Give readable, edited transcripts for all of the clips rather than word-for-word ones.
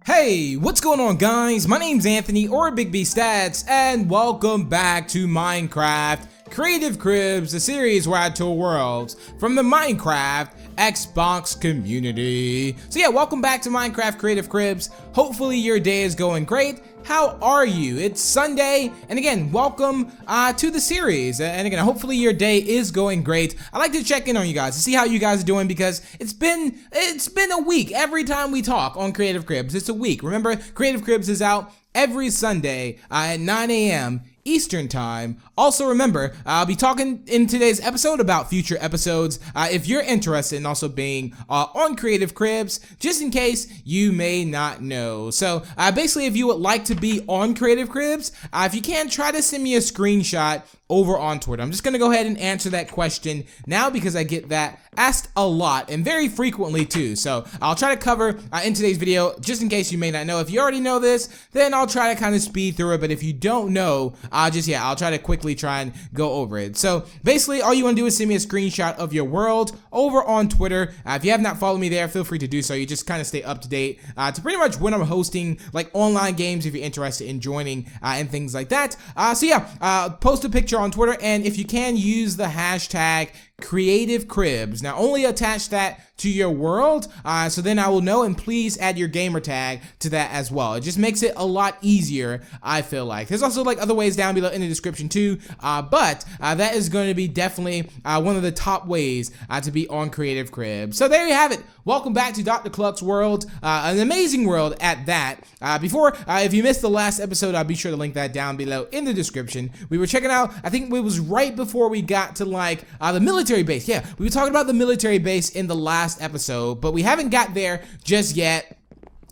Hey, what's going on guys? My name's Anthony or Big B Stats and welcome back to Minecraft Creative Cribs, a series where I tour worlds from the Minecraft Xbox community. So yeah, welcome back to Minecraft Creative Cribs. Hopefully your day is going great. How are you? It's Sunday, and again, welcome to the series. And again, hopefully your day is going great. I like to check in on you guys to see how you guys are doing because it's been a week. Every time we talk on Creative Cribs, it's a week. Remember, Creative Cribs is out every Sunday at 9 a.m. Eastern Time. Also remember, I'll be talking in today's episode about future episodes if you're interested in also being on Creative Cribs, just in case you may not know. So basically, if you would like to be on Creative Cribs, if you can, try to send me a screenshot over on Twitter. I'm just gonna go ahead and answer that question now because I get that asked a lot and very frequently too. So I'll try to cover in today's video, just in case you may not know. If you already know this, then I'll try to kind of speed through it. But if you don't know, I'll try to quickly try and go over it. So basically, all you want to do is send me a screenshot of your world over on Twitter. If you have not followed me there, feel free to do so. You just kind of stay up to date to pretty much when I'm hosting like online games if you're interested in joining and things like that. So yeah, post a picture on Twitter, and if you can, use the hashtag Creative Cribs. Now only attach that to your world, so then I will know, and please add your gamer tag to that as well. It just makes it a lot easier, I feel like. There's also like other ways down below in the description too, but that is going to be definitely one of the top ways to be on Creative Cribs. So there you have it. Welcome back to Dr. Cluck's world, an amazing world at that. If you missed the last episode, I'll be sure to link that down below in the description. We were checking out, I think it was right before we got to like the military base. Yeah, we were talking about the military base in the last episode, but we haven't got there just yet.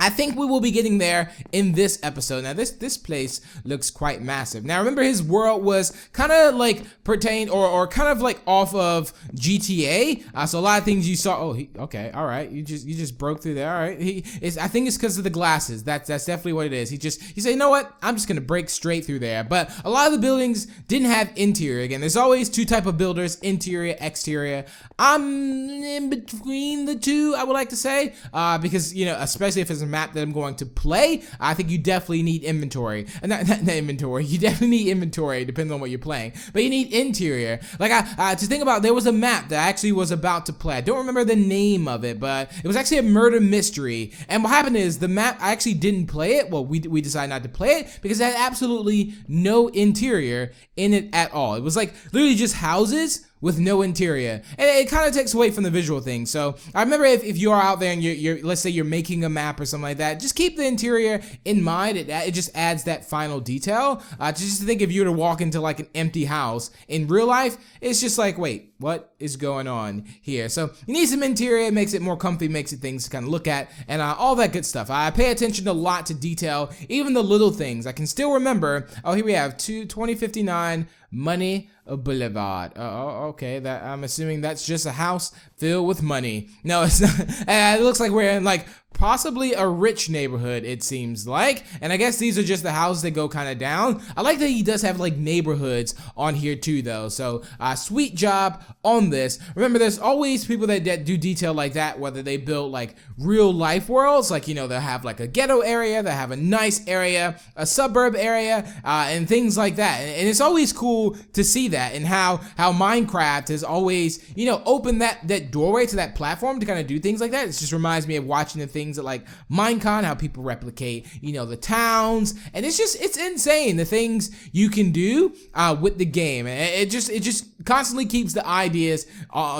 I think we will be getting there in this episode. Now this place looks quite massive. Now remember, his world was kind of like pertained or kind of like off of GTA. So a lot of things you saw. Oh, okay, all right. You just broke through there. All right. I think it's because of the glasses. That's definitely what it is. He said, you know what? I'm just gonna break straight through there. But a lot of the buildings didn't have interior. Again, there's always two type of builders: interior, exterior. I'm in between the two, I would like to say, because you know, especially if it's a map that I'm going to play, I think you definitely need inventory. And not inventory. You definitely need inventory, depending on what you're playing. But you need interior. Like to think about, there was a map that I actually was about to play. I don't remember the name of it, but it was actually a murder mystery. And what happened is the map, I actually didn't play it. Well, we decided not to play it because it had absolutely no interior in it at all. It was like literally just houses with no interior, and it kind of takes away from the visual thing. So I remember if you are out there and you're let's say you're making a map or something like that, just keep the interior in mind. It just adds that final detail. Just to think, if you were to walk into like an empty house in real life, it's just like, wait, what is going on here? So you need some interior. It makes it more comfy, makes it things to kind of look at, and all that good stuff. I pay attention a lot to detail, even the little things. I can still remember, oh, here we have 2059 Money Boulevard. Okay, that I'm assuming that's just a house filled with money. No, it's not. It looks like we're in like possibly a rich neighborhood, it seems like. And I guess these are just the houses that go kind of down. I like that he does have like neighborhoods on here too, though. So sweet job on this. Remember, there's always people that do detail like that, whether they build like real life worlds, like, you know, they'll have like a ghetto area, they'll have a nice area, a suburb area, and things like that. And it's always cool to see that, and how Minecraft has always, you know, opened that doorway to that platform to kind of do things like that. It just reminds me of watching the things that like Minecon, how people replicate, you know, the towns, and it's insane the things you can do with the game. It just constantly keeps the ideas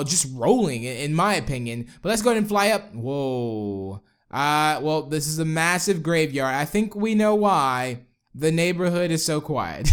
just rolling, in my opinion. But let's go ahead and fly up. Whoa. Well, this is a massive graveyard. I think we know why the neighborhood is so quiet.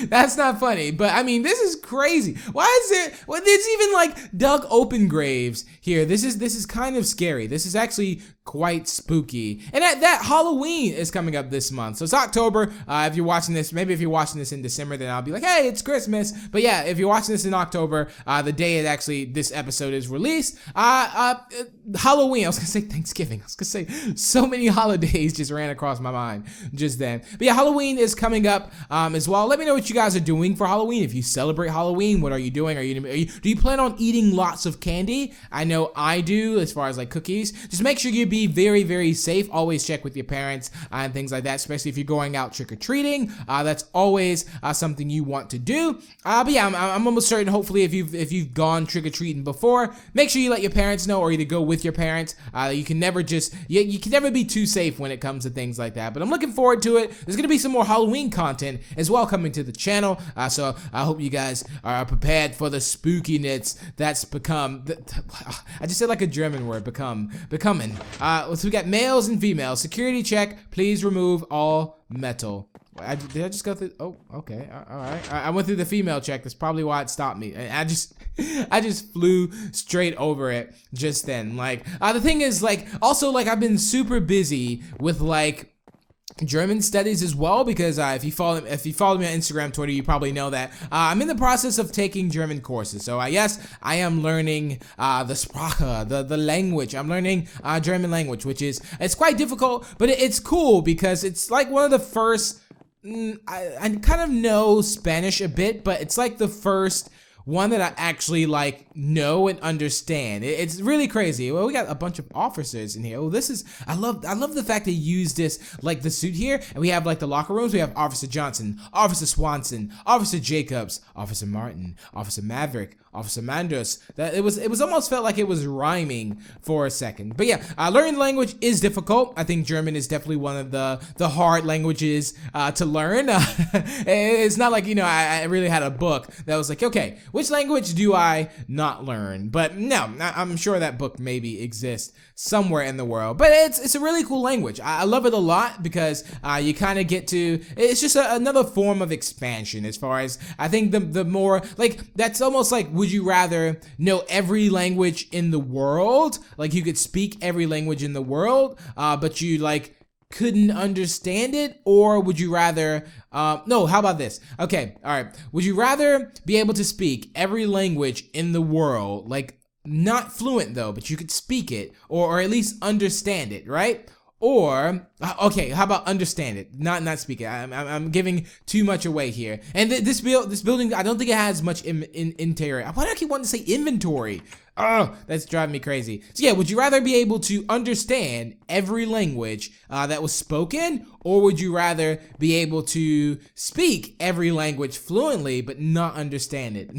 That's not funny, but I mean, this is crazy. Why is there, well, there's even like dug open graves here. This is kind of scary. This is actually quite spooky. And that Halloween is coming up this month. So it's October. If you're watching this, maybe if you're watching this in December, then I'll be like, hey, it's Christmas. But yeah, if you're watching this in October, the day it actually, this episode is released, Halloween, I was gonna say Thanksgiving. I was gonna say so many holidays just ran across my mind just then. But yeah, Halloween is coming up as well. Let me know know what you guys are doing for Halloween. If you celebrate Halloween, what are you doing? Do you plan on eating lots of candy? I know I do, as far as like cookies. Just make sure you be very, very safe. Always check with your parents and things like that, especially if you're going out trick-or-treating. That's always something you want to do. But yeah, I'm almost certain, hopefully, if you've gone trick-or-treating before, make sure you let your parents know, or either go with your parents. You can never be too safe when it comes to things like that. But I'm looking forward to it. There's gonna be some more Halloween content as well coming to the channel. So I hope you guys are prepared for the spookiness that's become. I just said like a German word, becoming. So we got males and females. Security check. Please remove all metal. Did I just go through? Oh, okay. All right. I went through the female check. That's probably why it stopped me. I just flew straight over it just then. Like, the thing is, like, also, like, I've been super busy with, like, German studies as well, because if you follow me on Instagram, Twitter, you probably know that I'm in the process of taking German courses. So yes, I am learning the Sprache, the language. I'm learning German language, which it's quite difficult, but it's cool because it's like one of the first. I kind of know Spanish a bit, but it's like the first one that I actually like know and understand. It's really crazy. Well, we got a bunch of officers in here. Oh, I love the fact they use this, like the suit here, and we have like the locker rooms. We have Officer Johnson, Officer Swanson, Officer Jacobs, Officer Martin, Officer Maverick, Officer Mandus. That it was almost felt like it was rhyming for a second. But yeah, learning the language is difficult. I think German is definitely one of the hard languages to learn. It's not like, I really had a book that was like, okay, which language do I not learn? But no, I'm sure that book maybe exists somewhere in the world. But it's a really cool language. I love it a lot because you kind of get to, it's just another form of expansion as far as, I think the more, like, that's almost like, would you rather know every language in the world? Like, you could speak every language in the world, but you, like, couldn't understand it? Or would you rather, no, how about this? Okay, all right. Would you rather be able to speak every language in the world, like, not fluent though, but you could speak it, or at least understand it, right? Or, okay, how about understand it, not speak it? I'm giving too much away here. And this building, I don't think it has much interior. Why do I keep wanting to say inventory? Oh, that's driving me crazy. So yeah, would you rather be able to understand every language that was spoken, or would you rather be able to speak every language fluently but not understand it?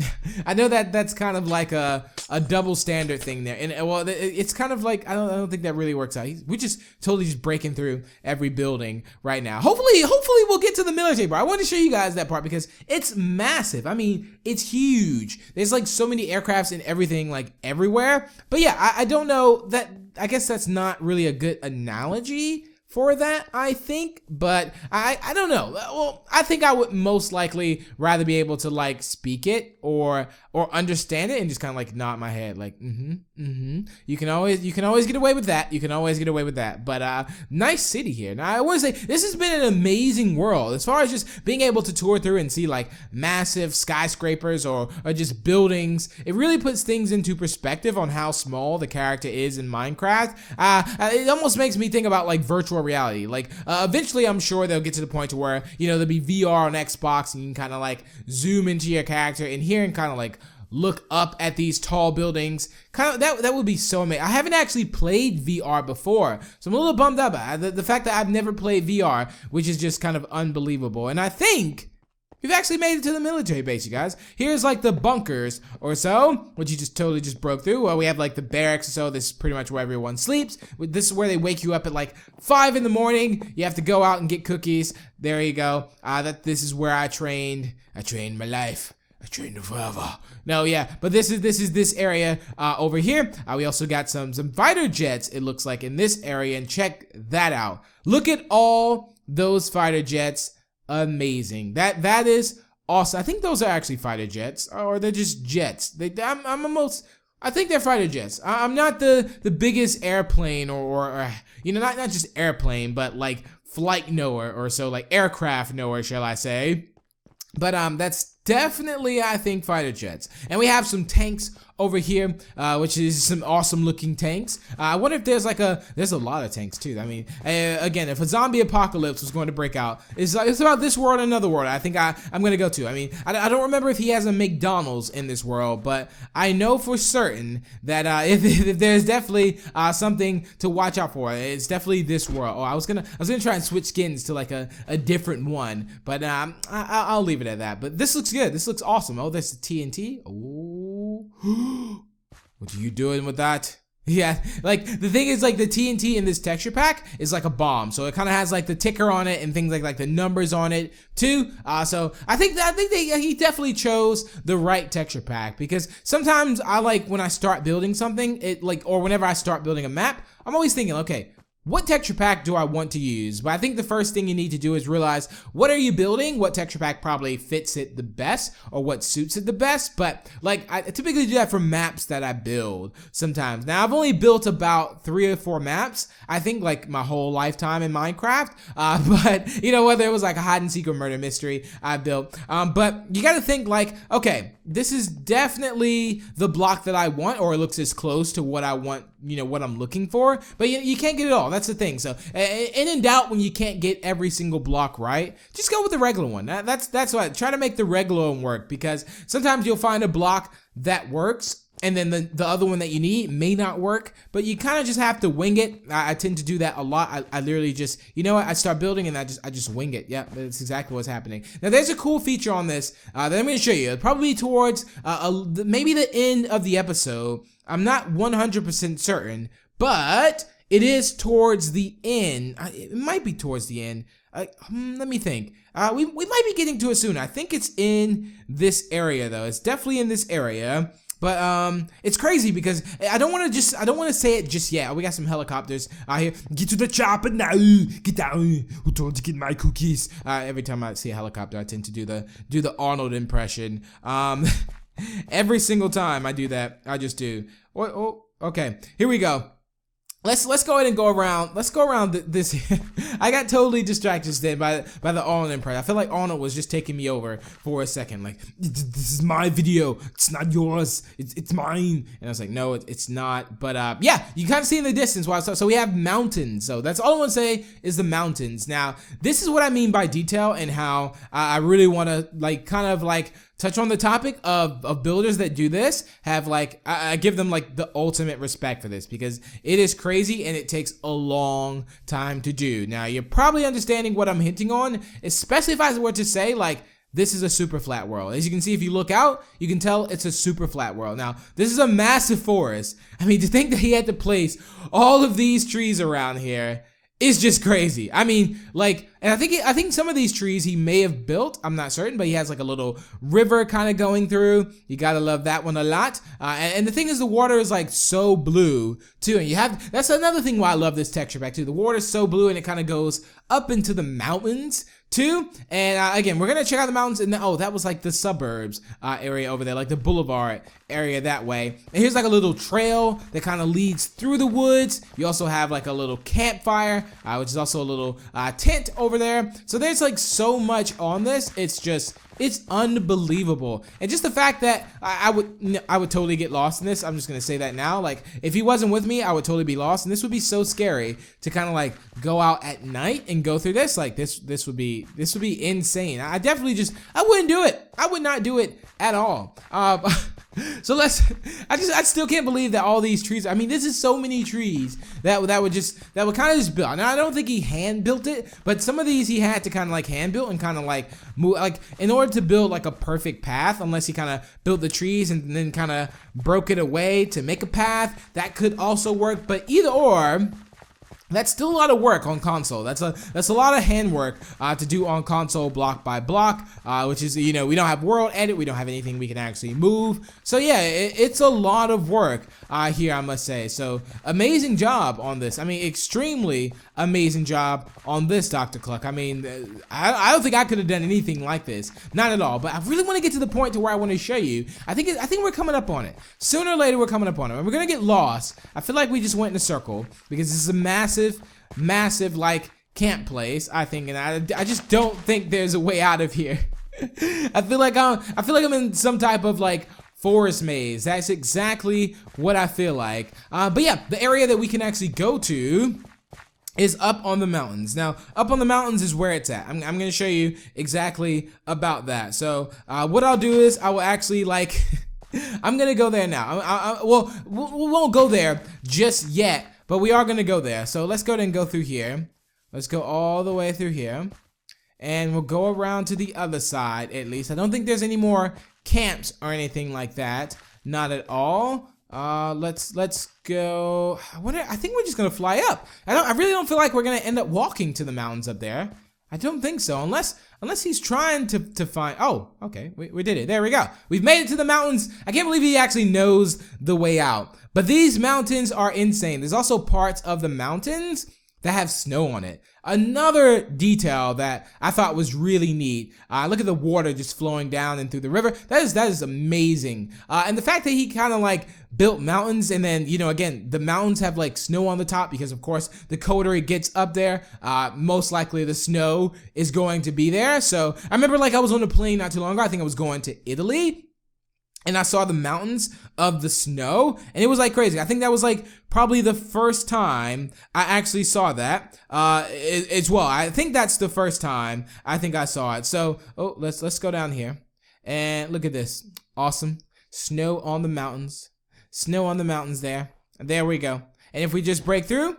I know that's kind of like a double standard thing there, and well, it's kind of like I don't think that really works out. We're just totally just breaking through every building right now. Hopefully we'll get to the military part. I want to show you guys that part because it's massive. I mean, it's huge. There's like so many aircrafts and everything, like everywhere. But yeah, I don't know that. I guess that's not really a good analogy for that, I think, but I don't know. Well, I think I would most likely rather be able to like speak it or understand it and just kind of like nod my head like You can always get away with that. You can always get away with that. But nice city here. Now I want to say this has been an amazing world as far as just being able to tour through and see like massive skyscrapers or just buildings. It really puts things into perspective on how small the character is in Minecraft. It almost makes me think about like virtual reality. Like eventually I'm sure they'll get to the point to where there'll be VR on Xbox and you can kind of like zoom into your character in here and kind of like look up at these tall buildings. Kind of that would be so amazing. I haven't actually played VR before, so I'm a little bummed out by the fact that I've never played VR, which is just kind of unbelievable. And I think we've actually made it to the military base, you guys. Here's like the bunkers or so, which you just totally just broke through. Well, we have like the barracks or so. This is pretty much where everyone sleeps. This is where they wake you up at like 5 in the morning. You have to go out and get cookies. There you go. This is where I trained. I trained my life. I trained forever. No, yeah, but this is this area over here. We also got some fighter jets, it looks like, in this area, and check that out. Look at all those fighter jets. Amazing. That is awesome. I think those are actually fighter jets, or they're just jets. I think they're fighter jets. I'm not the biggest airplane or not just airplane, but like flight knower or so, like aircraft knower, shall I say. But that's definitely, I think, fighter jets. And we have some tanks over here, which is some awesome looking tanks. I wonder if there's like there's a lot of tanks too. I mean, again, if a zombie apocalypse was going to break out, it's about this world and another world I think I'm going to go to. I mean, I don't remember if he has a McDonald's in this world, but I know for certain that if there's definitely something to watch out for, it's definitely this world. Oh, I was gonna try and switch skins to like a different one, but I'll leave it at that. But this looks good. This looks awesome. Oh, there's the TNT. Oh, what are you doing with that? Yeah, like the thing is, like the TNT in this texture pack is like a bomb, so it kind of has like the ticker on it and things like the numbers on it too. So I think he definitely chose the right texture pack, because sometimes I like when I start building something, or whenever I start building a map, I'm always thinking, okay, what texture pack do I want to use? But I think the first thing you need to do is realize, what are you building? What texture pack probably fits it the best, or what suits it the best? But like, I typically do that for maps that I build sometimes. Now, I've only built about 3 or 4 maps, I think, like my whole lifetime in Minecraft. But you know, whether it was like a hide and seek or murder mystery I built. But you gotta think like, okay, this is definitely the block that I want, or it looks as close to what I want, you know, what I'm looking for. But you can't get it all. That's the thing. So in doubt, when you can't get every single block right, just go with the regular one. That's what, try to make the regular one work, because sometimes you'll find a block that works and then the other one that you need may not work, but you kind of just have to wing it. I tend to do that a lot. I literally just, you know what, I start building and I just wing it. Yeah, that's exactly what's happening. Now there's a cool feature on this that I'm going to show you, probably towards maybe the end of the episode. I'm not 100% certain, but it is towards the end. It might be towards the end. Let me think. We might be getting to it soon. I think it's in this area though. It's definitely in this area. But it's crazy because I don't want to say it just yet. We got some helicopters out here. Get to the chopper now. Get down. Who told you to get my cookies? Every time I see a helicopter, I tend to do the Arnold impression. Every single time I do that, I just do. Oh, okay. Here we go. Let's go ahead and go around. Let's go around this. I got totally distracted then by the Arnold impression. I feel like Arnold was just taking me over for a second. Like, this is my video. It's not yours. It's mine. And I was like, no, it's not. But yeah, you kind of see in the distance. So we have mountains. So that's all I want to say is the mountains. Now, this is what I mean by detail, and how I really want to touch on the topic of builders that do this. Have I give them like the ultimate respect for this, because it is crazy and it takes a long time to do. Now you're probably understanding what I'm hinting on, especially if I were to say like, this is a super flat world. As you can see, if you look out, you can tell it's a super flat world. Now, this is a massive forest. I mean, to think that he had to place all of these trees around here is just crazy. I mean, like, and I think some of these trees he may have built. I'm not certain, but he has like a little river kind of going through. You gotta love that one a lot. And the thing is, the water is like so blue too. And that's another thing why I love this texture pack too. The water is so blue and it kind of goes up into the mountains too. And again, we're gonna check out the mountains. And oh, that was like the suburbs area over there, like the boulevard area that way. And here's like a little trail that kind of leads through the woods. You also have like a little campfire, which is also a little tent over there. So there's like so much on this. It's unbelievable. And just the fact that I would totally get lost in this. I'm just gonna say that now. Like, if he wasn't with me, I would totally be lost, and this would be so scary to kind of like go out at night and go through this. Like, this would be insane. I wouldn't do it. I would not do it at all. So I still can't believe that all these trees, I mean, this is so many trees that would kind of just build. Now, I don't think he hand built it, but some of these he had to kind of like hand build and kind of like move, like in order to build like a perfect path, unless he kind of built the trees and then kind of broke it away to make a path. That could also work, but either or, that's still a lot of work on console. That's a lot of handwork to do on console block by block, which is, you know, we don't have world edit, we don't have anything we can actually move. So yeah, it's a lot of work here, I must say. So amazing job on this. I mean, extremely amazing job on this, Dr. Cluck. I mean, I don't think I could have done anything like this, not at all. But I really want to get to the point to where I want to show you. I think we're coming up on it. Sooner or later, we're coming up on it, and we're gonna get lost. I feel like we just went in a circle because this is a massive like camp place, I think, and I just don't think there's a way out of here. I feel like I'm in some type of like forest maze. That's exactly what I feel like. But yeah, the area that we can actually go to is up on the mountains. Now, up on the mountains is where it's at. I'm gonna show you exactly about that. So, what I'll do is I will actually like, I'm gonna go there now. Well, we won't go there just yet, but we are gonna go there. So let's go ahead and go through here. Let's go all the way through here. And we'll go around to the other side at least. I don't think there's any more camps or anything like that. Not at all. Let's go. I think we're just gonna fly up. I really don't feel like we're gonna end up walking to the mountains up there. I don't think so, unless he's trying to find. Oh, okay, we did it. There we go. We've made it to the mountains. I can't believe he actually knows the way out. But these mountains are insane. There's also parts of the mountains that have snow on it. Another detail that I thought was really neat. Look at the water just flowing down and through the river. That is amazing. And the fact that he kind of like built mountains, and then, you know, again, the mountains have like snow on the top because of course the colder it gets up there, most likely the snow is going to be there. So I remember like I was on a plane not too long ago. I think I was going to Italy. And I saw the mountains of the snow, and it was like crazy. I think that was like probably the first time I actually saw that as well. I think that's the first time I think I saw it. So, let's go down here and look at this. Awesome. Snow on the mountains. Snow on the mountains there. There we go. And if we just break through,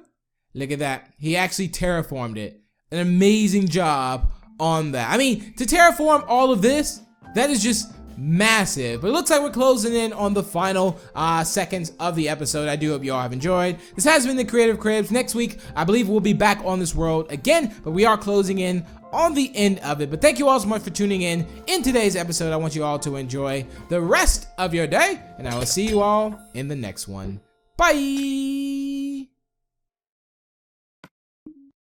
look at that. He actually terraformed it. An amazing job on that. I mean, to terraform all of this, that is just massive. But it looks like we're closing in on the final seconds of the episode. I do hope you all have enjoyed. This has been the Creative Cribs. Next week, I believe we'll be back on this world again, but we are closing in on the end of it. But thank you all so much for tuning in today's episode. I want you all to enjoy the rest of your day, and I will see you all in the next one. Bye!